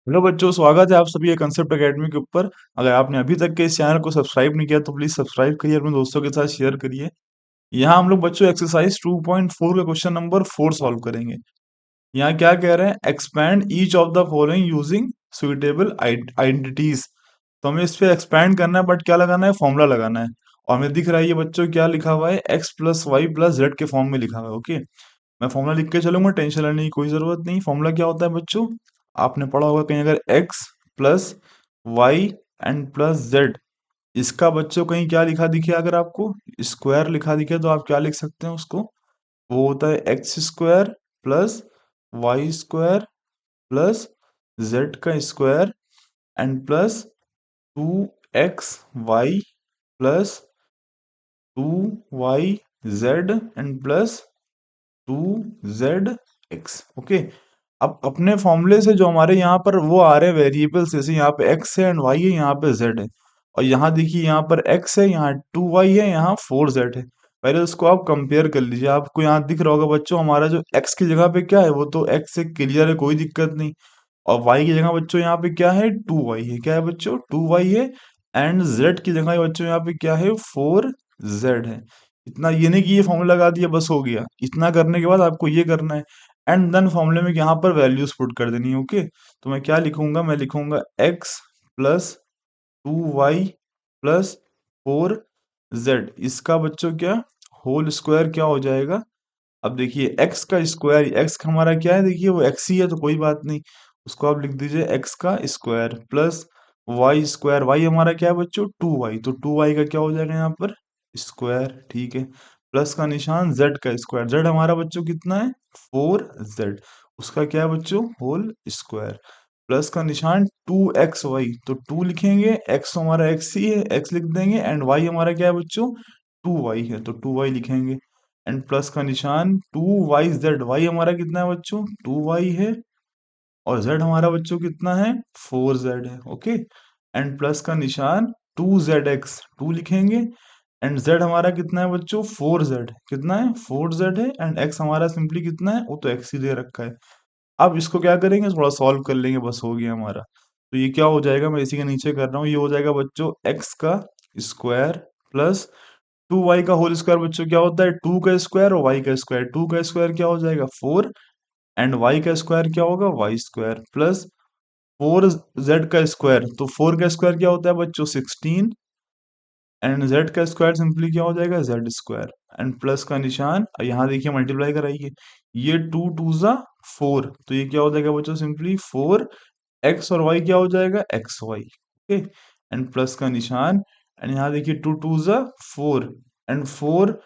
Hello बच्चों, स्वागत है आप सभी ये कंसेप्ट एकेडमी के ऊपर। अगर आपने अभी तक के इस चैनल को सब्सक्राइब नहीं किया तो प्लीज सब्सक्राइब करिए, अपने दोस्तों के साथ शेयर करिए। यहाँ हम लोग बच्चों एक्सरसाइज 2.4 का क्वेश्चन नंबर 4 सॉल्व करेंगे। यहाँ क्या कह रहे हैं, expand each of the following using suitable identities. तो हमें इस पे एक्सपैंड करना है, बट क्या लगाना है, फॉर्मूला लगाना है। और हमें दिख रहा है ये बच्चों क्या लिखा हुआ है, x plus Y plus z के फॉर्म में लिखा हुआ है। ओके, मैं फॉर्मूला लिख के चलूंगा, टेंशन लेने की कोई जरूरत नहीं। फॉर्मूला क्या होता है बच्चों, आपने पढ़ा होगा कहीं, अगर x plus y and plus z, इसका बच्चों कहीं क्या लिखा दिखे, अगर आपको स्क्वायर लिखा दिखे तो आप क्या लिख सकते हैं उसको। वो होता है x square plus Y square plus Z का square and plus 2xy plus 2yz and plus 2zx। Okay, अब अपने फॉर्मूले से जो हमारे यहाँ पर वो आ रहे हैं वेरिएबल्स, जैसे यहाँ पे x है एंड y है, यहाँ पे z है। और यहाँ देखिए, यहाँ पर x है, यहाँ 2y है, यहाँ 4z है। पहले उसको आप कंपेयर कर लीजिए। आपको यहाँ दिख रहा होगा बच्चों, हमारा जो x की जगह पे क्या है, वो तो x से क्लियर है, कोई दिक्कत नहीं। और y की जगह बच्चों यहाँ पे क्या है, 2y है। क्या है बच्चों, 2y है। एंड z की जगह बच्चों यहाँ पे क्या है, 4z है। इतना, ये नहीं कि ये फॉर्मूला लगा दिया बस हो गया। इतना करने के बाद आपको ये करना है, एंड देन फॉर्मूले में यहाँ पर वैल्यूज पुट कर देनी है। ओके, तो मैं क्या लिखूंगा, मैं लिखूंगा x plus 2y plus 4z, इसका बच्चों क्या, होल स्क्वायर क्या हो जाएगा। अब देखिए x का स्क्वायर, x का हमारा क्या है, देखिए वो x ही है तो कोई बात नहीं, उसको आप लिख दीजिए x का square plus Y square. Y हमारा क्या है बच्चों, 2y, तो 2y का क्या हो जाएगा यहाँ पर, स्क्वायर। ठीक है, प्लस का निशान, z का स्क्वायर, z हमारा बच्चों कितना है, 4z, उसका क्या है बच्चों, होल स्क्वायर। प्लस का निशान 2xy, तो 2 लिखेंगे, x हमारा x ही है, x लिख देंगे, एंड y हमारा क्या है बच्चों, 2y है, तो 2y लिखेंगे। एंड प्लस का निशान 2yz, y हमारा कितना है बच्चों, 2y है, और z हमारा बच्चों कितना है, 4z है। ओके, एंड प्लस का निशान 2zx, 2 लिखेंगे, एंड z हमारा कितना है बच्चों, 4z, कितना है, 4z है, एंड x हमारा सिंपली कितना है, वो तो x ही दे रखा है। अब इसको क्या करेंगे, थोड़ा सॉल्व कर लेंगे, बस हो गया हमारा। तो ये क्या हो जाएगा, मैं इसी के नीचे कर रहा हूँ, ये हो जाएगा बच्चों x का स्क्वायर प्लस 2y का होल स्क्वायर। बच्चों क्या होता है, 2 का स्क्वायर और y का स्क्वायर, 2 का स्क्वायर क्या हो जाएगा, 4, एंड y का स्क्वायर क्या होगा, y स्क्वायर प्लस 4z का स्क्वायर, तो 4 का स्क्वायर क्या होता है बच्चों, 16, एंड z का स्क्वायर सिंपली क्या हो जाएगा, z स्क्वायर, एंड प्लस का निशान, यहाँ देखिए मल्टीप्लाई कराइए, ये 2 टू ज़ा 4, तो ये क्या हो जाएगा बच्चों, सिंपली 4x, और y क्या हो जाएगा, xy। ओके, एंड प्लस का निशान, एंड यहाँ देखिए 2 टू ज़ा 4, एंड 4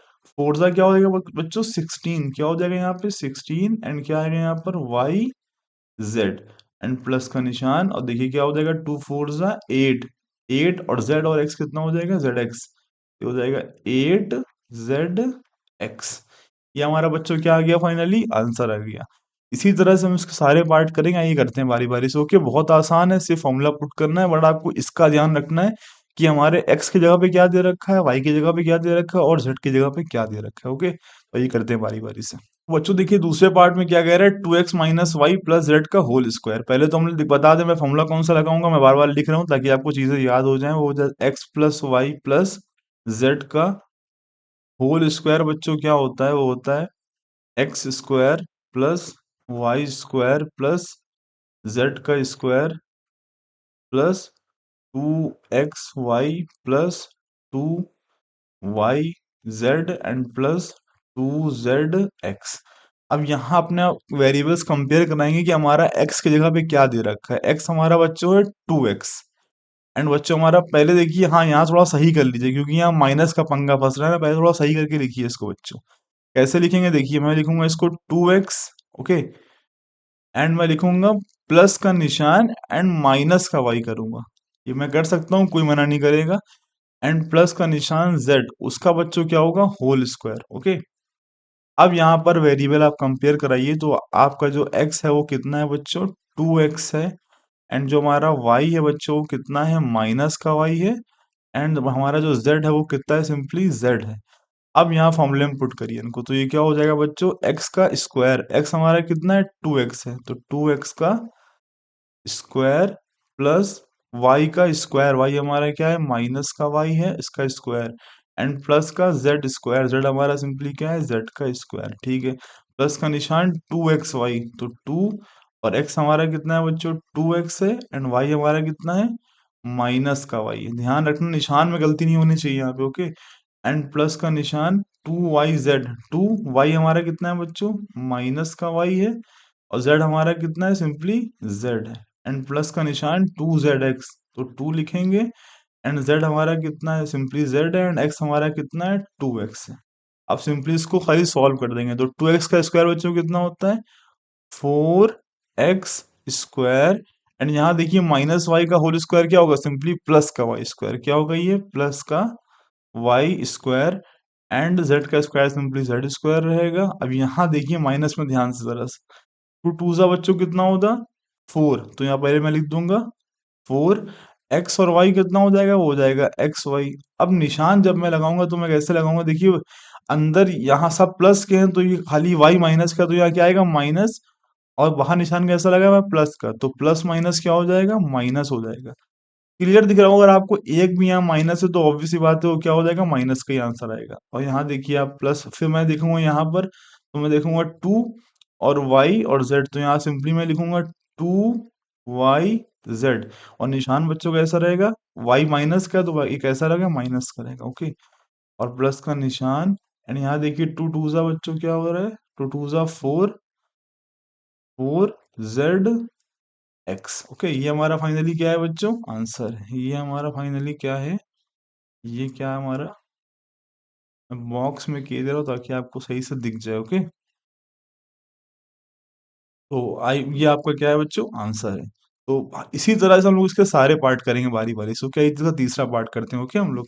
ज़ा क्या हो जाएगा बच्चों, 16, क्या हो जाएगा यहाँ पे 16, एंड क्या आएगा यहाँ पर y z, एंड प्लस का निशान, और देखिए क्या हो जाएगा, 2 4 ज़ा 8, 8 और z और x कितना हो जाएगा, zx, ये हो जाएगा 8zx। ये हमारा बच्चों क्या आ गया, फाइनली आंसर आ गया। इसी तरह से हम इसके सारे पार्ट करेंगे, ये करते हैं बारी बारी से। ओके, बहुत आसान है, सिर्फ फॉर्मूला पुट करना है, बट आपको इसका ध्यान रखना है कि हमारे x की जगह पे क्या दे रखा है, y की जगह पे क्या दे रखा है, और z की जगह पे क्या दे रखा है। ओके, तो ये करते हैं बारी बारी से। बच्चों देखिए, दूसरे पार्ट में क्या कह रहा है, 2x minus y plus Z का होल स्क्वायर। पहले तो हम बता दें मैं फॉर्मूला कौन सा लगाऊंगा, मैं बार बार लिख रहा हूँ ताकि आपको चीजें याद हो जाएं। वो हो जाए X plus Y plus Z का होल स्क्वायर। बच्चों क्या होता है, वो होता है x square plus Y square plus Z का square plus 2xy plus 2y z and plus 2zx। अब यहाँ अपने वेरिएबल्स कंपेयर कराएंगे कि हमारा x की जगह पे क्या दे रखा है। x हमारा बच्चों है 2x, एंड बच्चों हमारा, पहले देखिए, हाँ यहाँ थोड़ा सही कर लीजिए क्योंकि यहाँ माइनस का पंगा फंस रहा है ना, पहले थोड़ा सही करके लिखिए इसको बच्चों। कैसे लिखेंगे, देखिए मैं लिखूंगा इसको 2x, ओके, एंड मैं लिखूंगा प्लस का निशान एंड माइनस का y करूंगा। ये मैं कर सकता हूँ, कोई मना नहीं करेगा। एंड प्लस का निशान z, उसका बच्चों क्या होगा, होल स्क्वायर। ओके, अब यहाँ पर वेरिएबल आप कंपेयर कराइए, तो आपका जो x है वो कितना है बच्चों, 2x है, एंड जो हमारा y है बच्चों वो कितना है, माइनस का y है, एंड हमारा जो z है वो कितना है, सिंपली z है। अब यहाँ फॉर्मूले में पुट करिए इनको, तो ये क्या हो जाएगा बच्चों, x का स्क्वायर, x हमारा कितना है, 2x है, तो 2x का स्क्वायर प्लस वाई का स्क्वायर, वाई हमारा क्या है, माइनस का वाई है, इसका स्क्वायर, एंड प्लस का जेड स्क्वायर, जेड हमारा सिंपली क्या है, जेड का स्क्वायर, ठीक है। प्लस का निशान 2xy, तो 2, और x हमारा कितना है बच्चों, 2x है, एंड y हमारा कितना है, माइनस का y है। ध्यान रखना निशान में गलती नहीं होनी चाहिए यहाँ पे, ओके। एंड प्लस का निशान 2yz, 2y हमारा कितना है बच्चों, माइनस का y है, और z हमारा कितना है, सिंपली z है। एंड प्लस का निशान 2zx, तो 2 लिखेंगे, एंड z हमारा कितना है, सिंपली z है, एंड x हमारा कितना है, 2x है। अब सिंपली इसको खाली सॉल्व कर देंगे, तो 2x का स्क्वायर बच्चों कितना होता है, 4x स्क्वायर, एंड यहाँ देखिए माइनस वाई का होल स्क्वायर क्या होगा, सिंपली प्लस का वाई स्क्वायर, क्या होगा ये, प्लस का वाई स्क्वायर, एंड जेड का स्क्वायर सिंपली जेड स्क्वायर रहेगा। अब यहाँ देखिए माइनस में ध्यान से जरा, टू टू सा बच्चों कितना होता, 4, तो यहाँ पहले मैं लिख दूंगा 4, एक्स और वाई कितना हो जाएगा, वो हो जाएगा एक्स वाई। अब निशान जब मैं लगाऊंगा तो मैं कैसे लगाऊंगा, देखिए अंदर यहाँ सब प्लस के हैं, तो ये खाली वाई माइनस का, तो यहाँ क्या आएगा, माइनस, और बाहर निशान कैसा लगा हुआ है, प्लस का, तो प्लस माइनस क्या हो जाएगा, माइनस हो जाएगा। क्लियर दिख रहा होगा, अगर आपको एक भी यहाँ माइनस है तो ऑब्वियस सी बात है वो क्या हो जाएगा, माइनस का ही आंसर आएगा। और यहाँ देखिए आप प्लस, फिर मैं देखूंगा यहाँ पर, तो मैं देखूंगा 2 और y और z, तो यहाँ सिंपली मैं लिखूंगा 2y z, और निशान बच्चों का कैसा रहेगा, y माइनस का, तो y कैसा रहेगा, माइनस का रहेगा, ओके। और प्लस का निशान, एंड यहाँ देखिए टू टू सा बच्चों क्या हो रहा है, टू टू सा 4, 4z एक्स, ओके। ये हमारा फाइनली क्या है बच्चों, आंसर है। ये हमारा फाइनली क्या है, ये क्या है हमारा, बॉक्स में किए दे रहा हूँ ताकि आपको सही से दिख जाए, ओके। तो आई, ये आपका क्या है बच्चों, आंसर है। तो इसी तरह से हम लोग इसके सारे पार्ट करेंगे बारी बारी से, क्या इसका तीसरा पार्ट करते हैं, ओके हम लोग।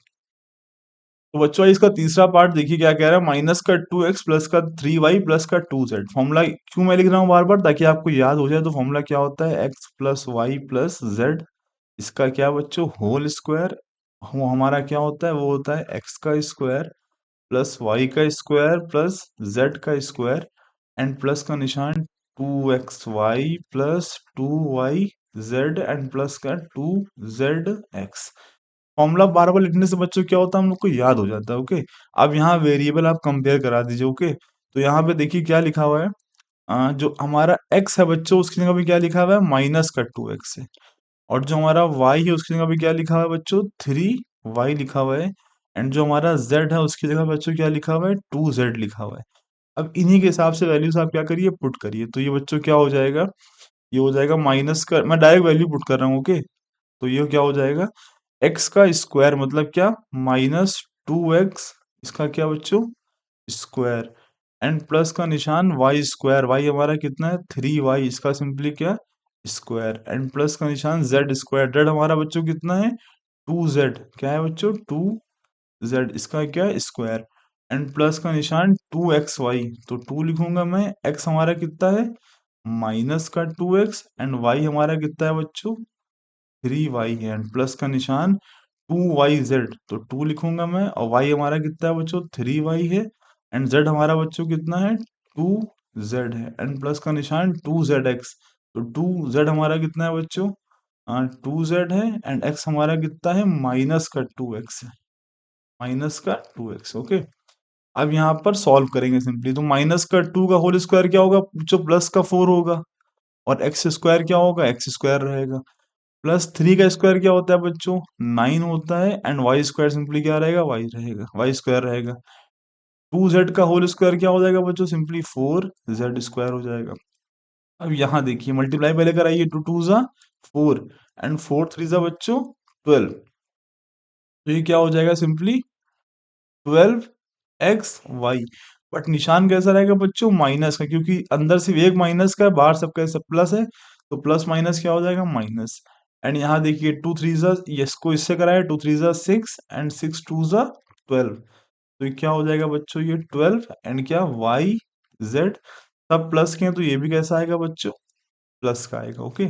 तो बच्चों इसका तीसरा पार्ट देखिए क्या कह रहा है, माइनस का 2x प्लस का 3y प्लस का 2z। फॉर्मूला क्यों मैं लिख रहा हूँ बार बार, ताकि आपको याद हो जाए। तो फॉर्मूला क्या होता है, x plus Y plus z, इसका क्या बच्चों, होल स्क्वायर। वो हमारा क्या होता है, वो होता है एक्स का स्क्वायर प्लस वाई का स्क्वायर प्लस जेड का स्क्वायर, एंड प्लस का निशान 2xy plus 2yz, and plus का 2zx। फॉर्मूला बार बार लिखने से बच्चों क्या होता है, हम लोग को याद हो जाता है, ओके। अब यहाँ वेरिएबल आप कंपेयर करा दीजिए, ओके। तो यहाँ पे देखिए क्या लिखा हुआ है, जो हमारा x है बच्चों उसकी जगह पे क्या लिखा हुआ है, माइनस का 2x है। और जो हमारा y है उसकी जगह पे क्या लिखा हुआ है बच्चों, 3y लिखा हुआ है। एंड जो हमारा z है उसकी जगह बच्चों क्या लिखा हुआ है, 2z लिखा हुआ है। अब इन्हीं के हिसाब से वैल्यूज आप क्या करिए, पुट करिए। तो ये बच्चों क्या हो जाएगा, ये हो जाएगा माइनस का, मैं डायरेक्ट वैल्यू पुट कर रहा हूँ, ओके। तो ये क्या हो जाएगा, एक्स का स्क्वायर मतलब क्या, -2x, इसका क्या बच्चों, स्क्वायर, एंड प्लस का निशान वाई स्क्वायर, वाई हमारा कितना है, 3y, इसका सिंपली क्या, स्क्वायर, एंड प्लस का निशान जेड स्क्वायर, जेड हमारा बच्चों कितना है, 2z, क्या है बच्चों, 2z, इसका क्या है, स्क्वायर, एंड प्लस का निशान 2xy, तो 2 लिखूंगा मैं, x हमारा कितना है, माइनस का 2x, एंड y हमारा कितना है बच्चों, 3y है, एंड प्लस का निशान 2yz, तो 2 लिखूंगा मैं, और y हमारा कितना है बच्चों, 3y है, एंड z हमारा बच्चों कितना है, 2z है, एंड प्लस का निशान 2zx, तो 2z हमारा कितना है बच्चों, 2z है, एंड x हमारा कितना है, माइनस का 2x है, माइनस का 2x, ओके। अब यहाँ पर सॉल्व करेंगे सिंपली, तो माइनस का 2 का होल स्क्वायर क्या होगा, जो प्लस का 4 होगा, और एक्स स्क्वायर क्या होगा, एक्स स्क्वायर रहेगा, प्लस 3 का स्क्वायर क्या होता है बच्चों, 9 होता है, एंड वाई स्क्वायर सिंपली क्या रहेगा, वाई रहेगा, वाई स्क्वायर रहेगा। 2z का होल स्क्वायर क्या हो जाएगा बच्चों, सिंपली 4z स्क्वायर हो जाएगा। अब यहाँ देखिए मल्टीप्लाई पहले कराइए, 2 टू ज़ा 4, एंड 4 3 ज़ा बच्चों 12, तो ये क्या हो जाएगा, सिंपली 12xy। बट निशान कैसा रहेगा बच्चों, माइनस का, क्योंकि अंदर सिर्फ एक माइनस का है, बाहर सबका सब प्लस है, तो प्लस माइनस क्या हो जाएगा, माइनस। एंड यहाँ देखिए 2 3 ज़ा, इसको इससे कराया, 2 3 ज़ा 6, एंड 6 2 ज़ा 12, तो ये क्या हो जाएगा बच्चों, ये 12, एंड क्या, वाई जेड, सब प्लस के हैं, तो ये भी कैसा आएगा बच्चों, प्लस का आएगा, ओके।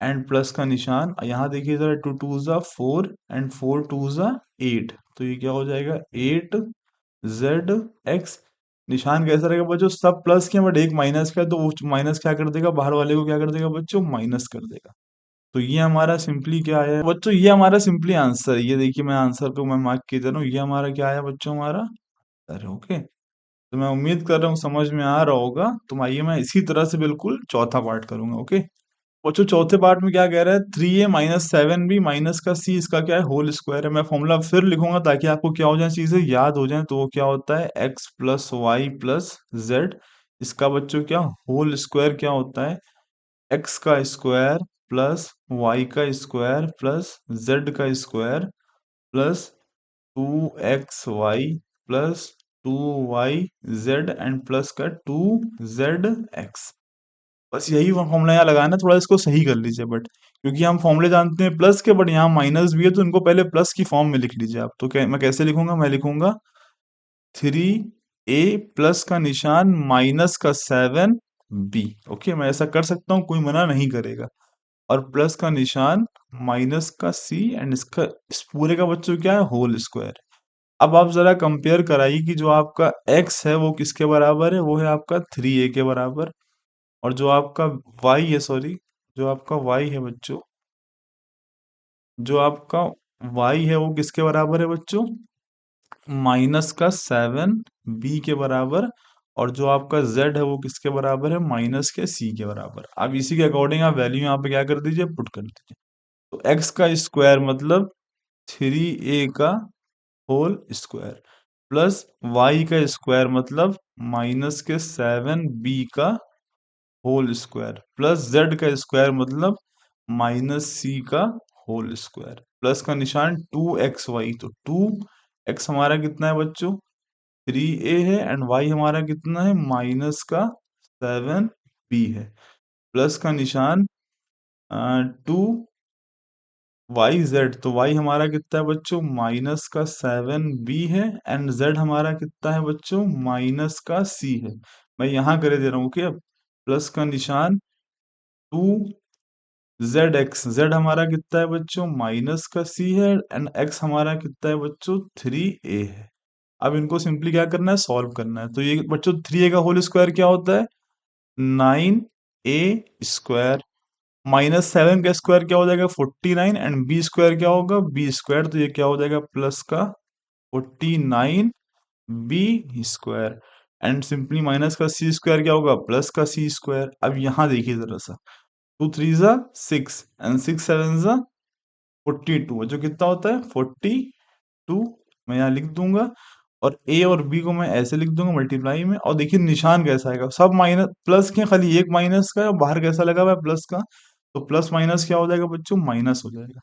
एंड प्लस का निशान यहाँ देखिए जरा, 2 2 ज़ा 4, एंड 4 2 ज़ा 8, तो ये क्या हो जाएगा, 8zx। निशान कैसा रहेगा बच्चों, सब प्लस के हैं, बट एक माइनस का है, तो वो माइनस क्या कर देगा, बाहर वाले को क्या कर देगा बच्चों, माइनस कर देगा। तो ये हमारा सिंपली क्या है बच्चों, ये हमारा सिंपली आंसर है। ये देखिए मैं आंसर को मैं मार्क किए दे रहा हूँ, ये हमारा क्या है बच्चों, हमारा अरे ओके। तो मैं उम्मीद कर रहा हूँ समझ में आ रहा होगा। तो आइए मैं इसी तरह से बिल्कुल चौथा पार्ट करूंगा, ओके। बच्चों चौथे पार्ट में क्या कह रहा है, 3a - 7b माइनस का c, इसका क्या है, होल स्क्वायर है। मैं फॉर्मूला फिर लिखूंगा ताकि आपको क्या हो जाए, चीजें याद हो जाए। तो वो क्या होता है, x plus Y plus z, इसका बच्चों क्या होल स्क्वायर क्या होता है, x का स्क्वायर प्लस वाई का स्क्वायर प्लस जेड का square plus 2xy plus 2yz and plus का 2zx। बस यही फॉर्मूला यहाँ लगाना है, थोड़ा इसको सही कर लीजिए बट, क्योंकि हम फॉर्मूले जानते हैं प्लस के, बट यहाँ माइनस भी है तो इनको पहले प्लस की फॉर्म में लिख लीजिए आप। तो मैं कैसे लिखूंगा, मैं लिखूंगा 3a प्लस का निशान माइनस का 7b। ओके, मैं ऐसा कर सकता हूँ, कोई मना नहीं करेगा। और प्लस का निशान माइनस का c एंड इसका इस पूरे का बच्चों क्या है, होल स्क्वायर। अब आप जरा कंपेयर कराइए कि जो आपका x है वो किसके बराबर है, वो है आपका 3a के बराबर। और जो आपका y है, सॉरी, जो आपका y है बच्चों, जो आपका y है वो किसके बराबर है बच्चों, माइनस का 7b के बराबर। और जो आपका z है वो किसके बराबर है, माइनस के c के बराबर। अब इसी के अकॉर्डिंग आप वैल्यू यहाँ पे क्या कर दीजिए, पुट कर दीजिए। तो x का स्क्वायर मतलब 3a का होल स्क्वायर प्लस y का स्क्वायर मतलब माइनस के 7b का होल स्क्वायर प्लस z का स्क्वायर मतलब माइनस c का होल स्क्वायर प्लस का निशान 2xy। तो 2x हमारा कितना है बच्चों, 3a है एंड y हमारा कितना है, माइनस का 7b है प्लस का निशान 2yz। तो y हमारा कितना है बच्चों, माइनस का 7b है एंड z हमारा कितना है बच्चों, माइनस का c है। मैं यहाँ करे दे रहा हूँ, ओके। प्लस का निशान 2zx, z हमारा कितना है बच्चों, माइनस का c है एंड x हमारा कितना है बच्चों, 3a है। अब इनको सिंपली क्या करना है, सॉल्व करना है। तो ये बच्चों 3a का होल स्क्वायर क्या होता है, 9a स्क्वायर माइनस 7 का स्क्वायर क्या हो जाएगा, 49 एंड बी स्क्वायर क्या होगा, बी स्क्वायर। तो ये क्या हो जाएगा, प्लस का 49 b square and simply minus का सी स्क्वायर क्या होगा, प्लस का सी स्क्वायर। अब यहाँ देखिए जरा सा, 2 3 ज़ा 6 एंड 6 7 ज़ा 42, जो कितना होता है 42। मैं यहाँ लिख दूंगा और ए और बी को मैं ऐसे लिख दूंगा मल्टीप्लाई में। और देखिए निशान कैसा आएगा, सब माइनस प्लस के, खाली एक माइनस का है और बाहर कैसा लगा हुआ है, प्लस का। तो प्लस माइनस क्या हो जाएगा बच्चों, माइनस हो जाएगा।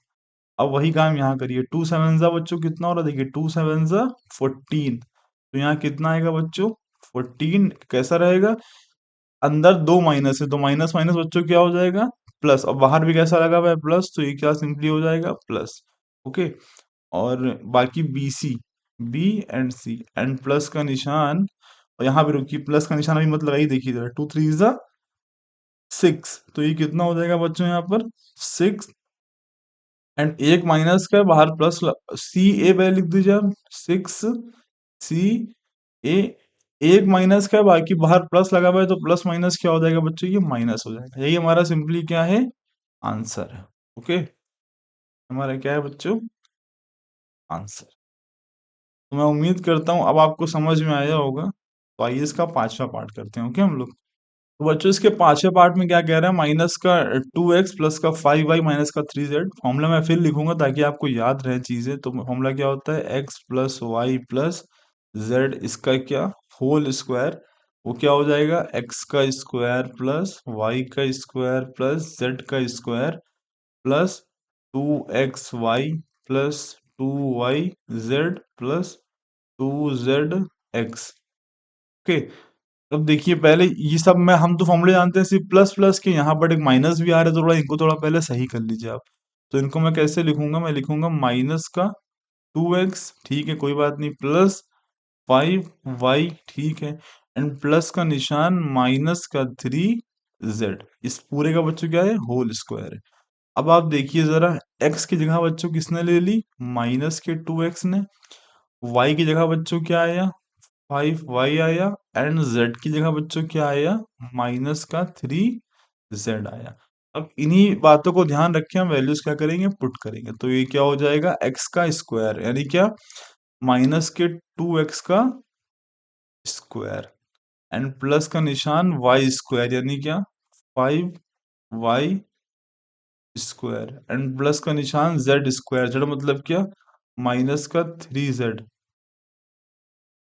अब वही काम यहाँ करिए, 2 7 ज़ा बच्चों कितना हो रहा है, देखिए 2 7 ज़ा 14। तो यहाँ कितना आएगा बच्चों, 14 कैसा रहेगा, अंदर दो माइनस है तो माइनस माइनस बच्चों क्या हो जाएगा, प्लस। और बाहर भी कैसा लगा हुआ है, प्लस। तो ये क्या सिंपली हो जाएगा, प्लस। ओके। और बाकी b c, b and c and plus का निशान, और यहाँ पे रुकिए, प्लस का निशान अभी मत लगाइए, देखिए जरा 2 3 ज़ा 6। तो ये कितना हो जाएगा बच्चों, यहाँ पर 6 एंड एक माइनस का है, बाहर प्लस सी ए पे लिख दीजिए आप, 6 सी ए। एक माइनस का है, बाकी बाहर प्लस लगा हुआ है, तो प्लस माइनस क्या हो जाएगा बच्चों, ये माइनस हो जाएगा। यही हमारा सिंपली क्या है, आंसर है। ओके, हमारा क्या है बच्चों, आंसर। तो मैं उम्मीद करता हूँ अब आपको समझ में आया होगा। तो आइए इसका पांचवा पार्ट करते हैं, ओके हम लोग। तो बच्चों इसके पांचवें पार्ट में क्या कह रहा है, माइनस का 2x प्लस का 5y माइनस का 3z। फॉर्मूला मैं फिर लिखूंगा ताकि आपको याद रहे चीजें। तो फॉर्मूला क्या होता है, x plus Y plus z, इसका क्या, होल स्क्वायर। वो क्या हो जाएगा, x का स्क्वायर प्लस वाई का स्क्वायर प्लस जेड का square plus 2xy plus 2yz plus 2zx। Okay. अब देखिए पहले ये सब मैं, हम तो फॉर्मूले जानते हैं सिर्फ प्लस प्लस के, यहाँ पर एक माइनस भी आ रहा है, तो थोड़ा इनको थोड़ा पहले सही कर लीजिए आप। तो इनको मैं कैसे लिखूंगा, मैं लिखूंगा माइनस का 2x, ठीक है कोई बात नहीं, प्लस 5y, ठीक है एंड प्लस का निशान माइनस का 3z। इस पूरे का बच्चों क्या है, होल स्क्वायर है। अब आप देखिए जरा, x की जगह बच्चों किसने ले ली, माइनस के 2x ने। y की जगह बच्चों क्या आया, 5y आया एंड z की जगह बच्चों क्या आया, माइनस का 3z आया। अब इन्हीं बातों को ध्यान रख के हम वैल्यूज क्या करेंगे, पुट करेंगे। तो ये क्या हो जाएगा, एक्स का स्क्वायर यानी क्या, माइनस के 2x का स्क्वायर, एंड प्लस का निशान वाई स्क्वायर यानी क्या, 5y स्क्वायर, एंड प्लस का निशान जेड स्क्वायर, जेड मतलब क्या, माइनस का 3z,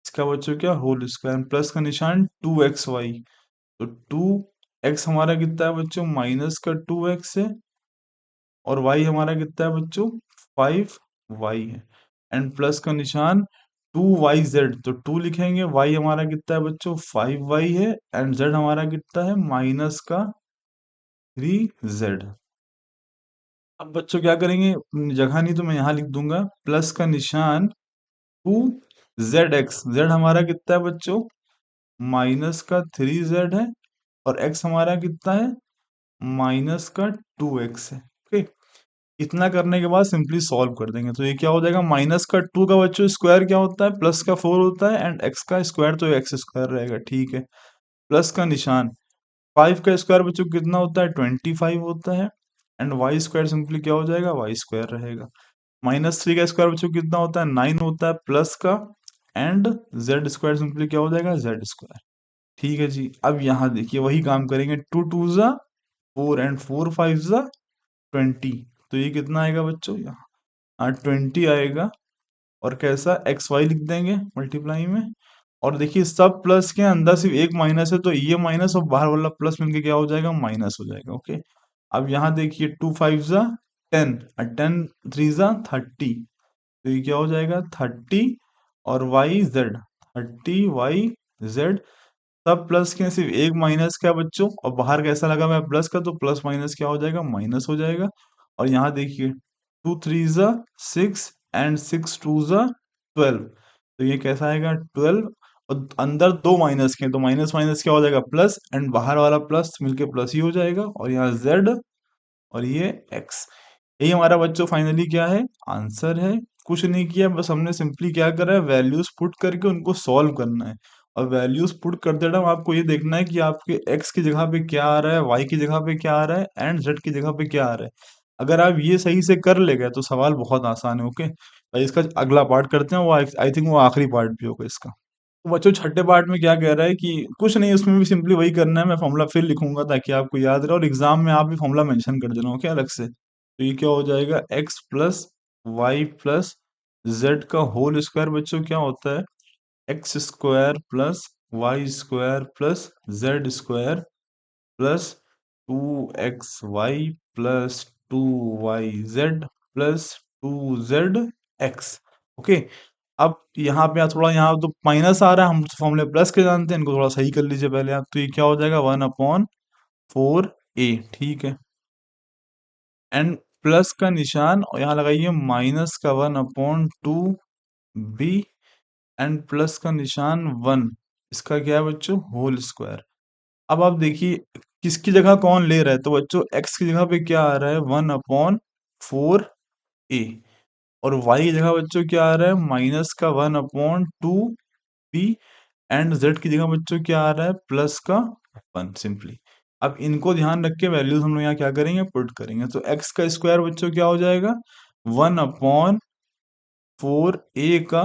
इसका बच्चों क्या, होल स्क्वायर, प्लस का निशान 2xy। तो 2x हमारा कितना है बच्चों, माइनस का 2x है, और y हमारा कितना है बच्चों, 5y है, एंड प्लस का निशान 2yz, तो 2 लिखेंगे, y हमारा कितना है बच्चों, 5y है, एंड z हमारा कितना है, माइनस का 3z। अब बच्चों क्या करेंगे, जगह नहीं तो मैं यहाँ लिख दूंगा, प्लस का निशान 2zx, z हमारा कितना है बच्चों, माइनस का 3z है, और x हमारा कितना है, माइनस का 2x है। ओके, इतना करने के बाद सिंपली सॉल्व कर देंगे। तो ये क्या हो जाएगा, माइनस का 2 का बच्चों स्क्वायर क्या होता है, प्लस का 4 होता है, एंड x का स्क्वायर तो x स्क्वायर रहेगा, ठीक है। प्लस का निशान 5 का स्क्वायर बच्चों कितना होता है, 25 होता है, एंड वाई स्क्वायर सिंपली क्या हो जाएगा, वाई स्क्वायर रहेगा। माइनस 3 का स्क्वायर बच्चों कितना होता है, 9 होता है, प्लस का, एंड जेड स्क्वायर सिंपली क्या हो जाएगा, जेड स्क्वायर। ठीक है जी। अब यहाँ देखिए वही काम करेंगे, 2 टू ज़ा 4, एंड 4 5 ज़ा 20, तो ये कितना आएगा बच्चों, यहाँ 20 आएगा, और कैसा, एक्स वाई लिख देंगे मल्टीप्लाई में। और देखिए सब प्लस के अंदर सिर्फ एक माइनस है, तो ये माइनस और बाहर वाला प्लस मिलके क्या हो जाएगा, माइनस हो जाएगा। ओके, अब यहाँ देखिए 2 5 ज़ा 10, और 10 3 ज़ा 30, तो ये क्या हो जाएगा, 30, और वाई जेड, 30y z, सब प्लस के सिर्फ एक माइनस का बच्चों, और बाहर कैसा लगा मैं प्लस का, तो प्लस माइनस क्या हो जाएगा, माइनस हो जाएगा। और यहाँ देखिए 2 3 ज़ा 6, एंड 6 2 ज़ा 12, तो ये कैसा आएगा, 12, और अंदर दो माइनस के हैं, तो माइनस माइनस क्या हो जाएगा, प्लस, एंड बाहर वाला प्लस मिलके प्लस ही हो जाएगा, और यहाँ z, और ये x। यही हमारा बच्चों फाइनली क्या है, आंसर है। कुछ नहीं किया, बस हमने सिंपली क्या करा है, वैल्यूज पुट करके उनको सॉल्व करना है। और वैल्यूज पुट करते टाइम आपको ये देखना है कि आपके x की जगह पे क्या आ रहा है, y की जगह पे क्या आ रहा है, एंड z की जगह पे क्या आ रहा है। अगर आप ये सही से कर ले गए तो सवाल बहुत आसान है। ओके भाई, इसका अगला पार्ट करते हैं, वो आई थिंक वो आखिरी पार्ट भी होगा इसका। तो बच्चों छठे पार्ट में क्या कह रहा है कि कुछ नहीं, उसमें भी सिंपली वही करना है, मैं फॉर्मूला फिर लिखूंगा ताकि आपको याद रहे, और एग्जाम में आप भी फॉर्मूला मेंशन कर देना, ओके, अलग से। तो ये क्या हो जाएगा, x plus Y plus Z का होल स्क्वायर बच्चों क्या होता है, x square plus Y square plus z square plus 2xy plus 2yz plus 2zx। Okay, अब यहाँ पे थोड़ा, यहाँ तो माइनस आ रहा है, हम फॉर्मूले प्लस के जानते हैं, इनको थोड़ा सही कर लीजिए पहले आप। तो ये क्या हो जाएगा, 1/4a, ठीक है, एंड प्लस का निशान, और यहाँ लगाइए माइनस का 1/2b, एंड प्लस का निशान 1, इसका क्या है बच्चों, होल स्क्वायर। अब आप देखिए किसकी जगह कौन ले रहा है, तो बच्चों x की जगह पे क्या आ रहा है, 1/4a, और y की जगह बच्चों क्या आ रहा है, माइनस का 1/2b, एंड z की जगह बच्चों क्या आ रहा है, प्लस का 1 सिंपली। अब इनको ध्यान रख के वैल्यूज हम लोग यहाँ क्या करेंगे, पुट करेंगे। तो x का स्क्वायर बच्चों क्या हो जाएगा, 1/4a का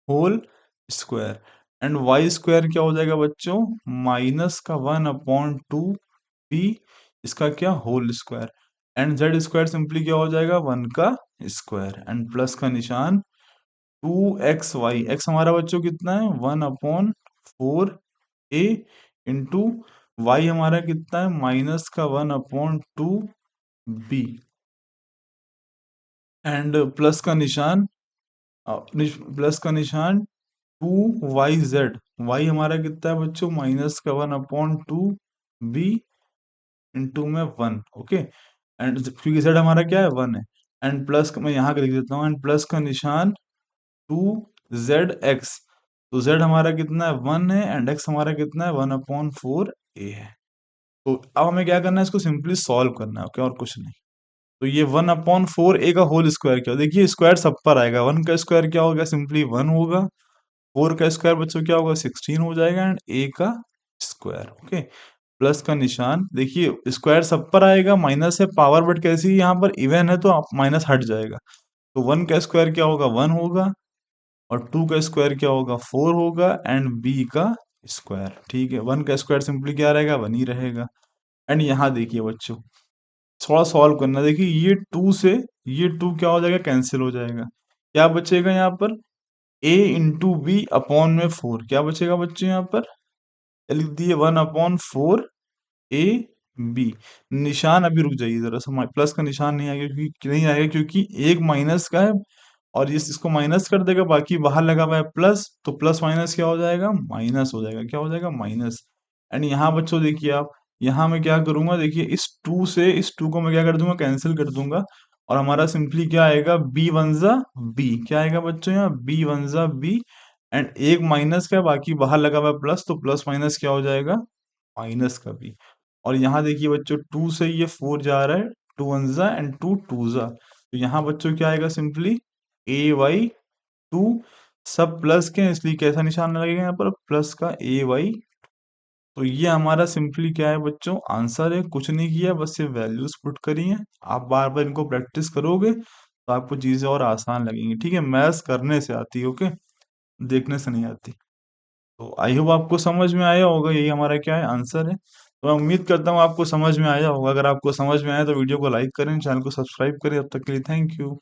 whole square, and y square क्या हो जाएगा बच्चों, माइनस का 1/2b, इसका क्या, whole square, and z square simply क्या हो जाएगा, 1 का स्क्वायर, एंड प्लस का निशान 2xy, एक्स हमारा बच्चों कितना है, 1/4a, इंटू वाई हमारा कितना है, माइनस का 1/2b, एंड प्लस का निशान, प्लस का निशान 2yz, वाई हमारा कितना है बच्चों, माइनस का 1/2b, इंटू में 1, ओके, एंड क्योंकि z हमारा क्या है, 1 है, एंड प्लस मैं यहाँ लिख देता हूँ, एंड प्लस का निशान 2zx, तो z हमारा कितना है, 1 है, एंड x हमारा कितना है, 1/4a है। तो अब हमें क्या करना है, इसको सिंपली सॉल्व करना है, ओके, और कुछ नहीं। तो ये 1/4a का होल स्क्वायर क्या, देखिए स्क्वायर सब पर आएगा, 1 का स्क्वायर क्या होगा, सिंपली 1 होगा, 4 का स्क्वायर बच्चों क्या होगा, 16 हो जाएगा, एंड a का स्क्वायर, ओके। प्लस का निशान, देखिए स्क्वायर सब पर आएगा, माइनस है पावर, बट कैसी यहाँ पर इवन है तो आप माइनस हट जाएगा। तो वन का स्क्वायर क्या होगा, वन होगा, और टू का स्क्वायर क्या होगा, फोर होगा, एंड बी का स्क्वायर, ठीक है। वन का स्क्वायर सिंपली क्या रहेगा, वन ही रहेगा। एंड यहाँ देखिए बच्चों, थोड़ा सॉल्व करना, देखिए ये टू से ये टू क्या हो जाएगा, कैंसिल हो जाएगा। क्या बचेगा यहाँ पर, ए इंटू बी अपॉन में फोर, क्या बचेगा बच्चों यहाँ पर, लिख दिए one upon four a b. निशान अभी रुक जाइए जरा सा, प्लस का निशान नहीं आएगा, क्योंकि नहीं आएगा क्योंकि एक माइनस का है, और इसको माइनस कर देगा, बाकी बाहर लगा हुआ है प्लस, तो प्लस माइनस क्या हो जाएगा, माइनस हो जाएगा, क्या हो जाएगा, माइनस। एंड यहाँ बच्चों देखिए आप, यहाँ मैं क्या करूंगा, देखिए इस टू से इस टू को मैं क्या कर दूंगा, कैंसिल कर दूंगा, और हमारा सिंपली क्या आएगा, बी वन जा बी, क्या आएगा बच्चों यहाँ, बी वन जा बी। एंड एक माइनस का है, बाकी बाहर लगा हुआ है प्लस, तो प्लस माइनस क्या हो जाएगा, माइनस का बी। और यहाँ देखिए बच्चों, टू से ये फोर जा रहा है, टू वन जा एंड टू टू जा, तो यहाँ बच्चों क्या आएगा, सिंपली ए वाई टू, सब प्लस के हैं, इसलिए कैसा निशान लगेगा यहाँ पर, प्लस का ए वाई। तो ये हमारा सिंपली क्या है बच्चों, आंसर है, कुछ नहीं किया, बस ये वैल्यूज पुट करी हैं। आप बार बार इनको प्रैक्टिस करोगे तो आपको चीजें और आसान लगेंगी, ठीक है। मैथ्स करने से आती है, ओके, देखने से नहीं आती। तो आई होप आपको समझ में आया होगा, यही हमारा क्या है, आंसर है। तो मैं उम्मीद करता हूँ आपको समझ में आया होगा। अगर आपको समझ में आया तो वीडियो को लाइक करें, चैनल को सब्सक्राइब करें। अब तक के लिए थैंक यू।